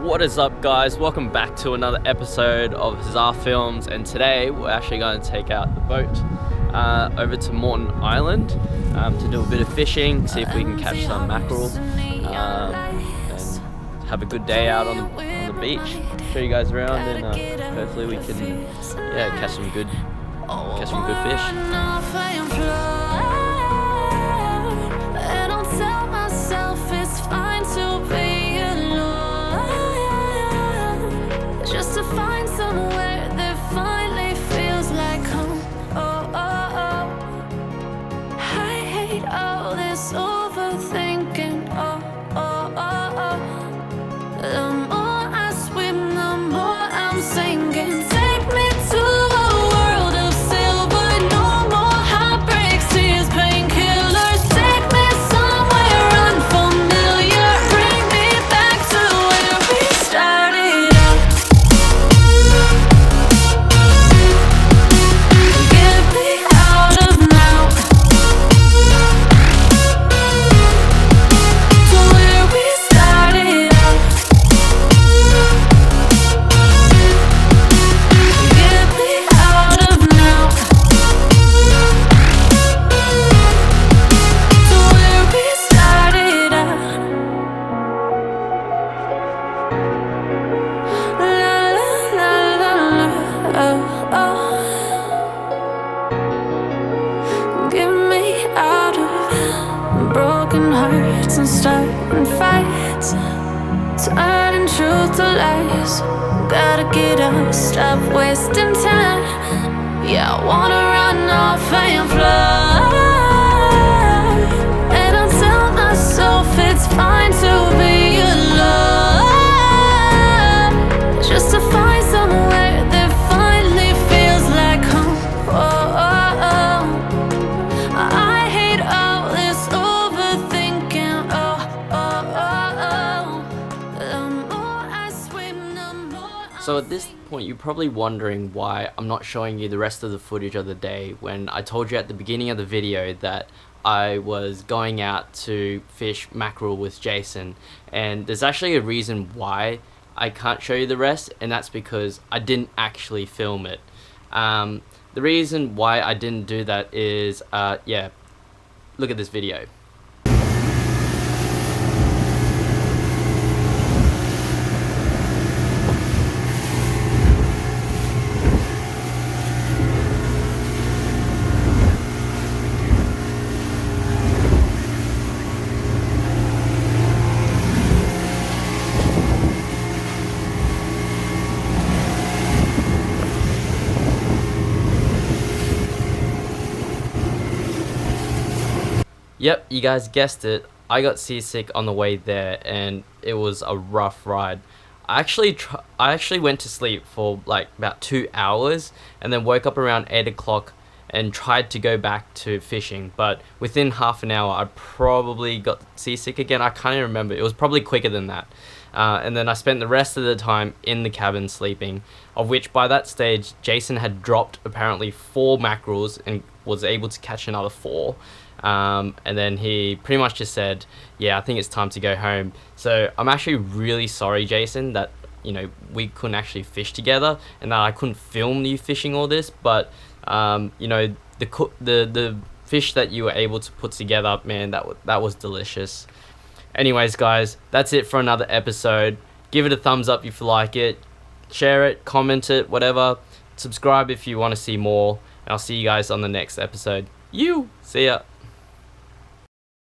What is up, guys? Welcome back to another episode of Hazar Films, and today we're actually going to take out the boat over to Moreton Island to do a bit of fishing, see if we can catch some mackerel, and have a good day out on the beach. Show you guys around, and hopefully we can catch some good fish. Just to find somewhere that finally feels like home. I hate all this overthinking. The more I swim, the more I'm sinking. Take me to a world of silver. No more heartbreaks, tears, painkillers. Take me somewhere unfamiliar. Bring me back to where we started out. Get me out of now. To where we started out. Get me out of now. To where we started out. La la la la la. Get me out of broken hearts and starting fights, turning truth to lies. Gotta get up, stop wasting time. Yeah, I wanna run off and fly. And I'll tell myself it's fine to be alone, just to find somewhere that finally feels like home. I hate all this overthinking. The more I swim, the more So at this point, you're probably wondering why I'm not showing you the rest of the footage of the day, when I told you at the beginning of the video that I was going out to fish mackerel with Jason. And there's actually a reason why I can't show you the rest, and that's because I didn't actually film it. The reason why I didn't do that is, look at this video. Yep, you guys guessed it. I got seasick on the way there, and it was a rough ride. I actually went to sleep for like about 2 hours, and then woke up around 8 o'clock and tried to go back to fishing. But within half an hour, I probably got seasick again. I can't even remember. It was probably quicker than that. And then I spent the rest of the time in the cabin sleeping, of which by that stage, Jason had dropped apparently 4 mackerels and was able to catch another 4. And then he pretty much just said, yeah, I think it's time to go home. So I'm actually really sorry, Jason, that, you know, we couldn't actually fish together and that I couldn't film you fishing all this. But, you know, the fish that you were able to put together, man, that was delicious. Anyways, guys, that's it for another episode. Give it a thumbs up if you like it. Share it, comment it, whatever. Subscribe if you want to see more. And I'll see you guys on the next episode. See ya.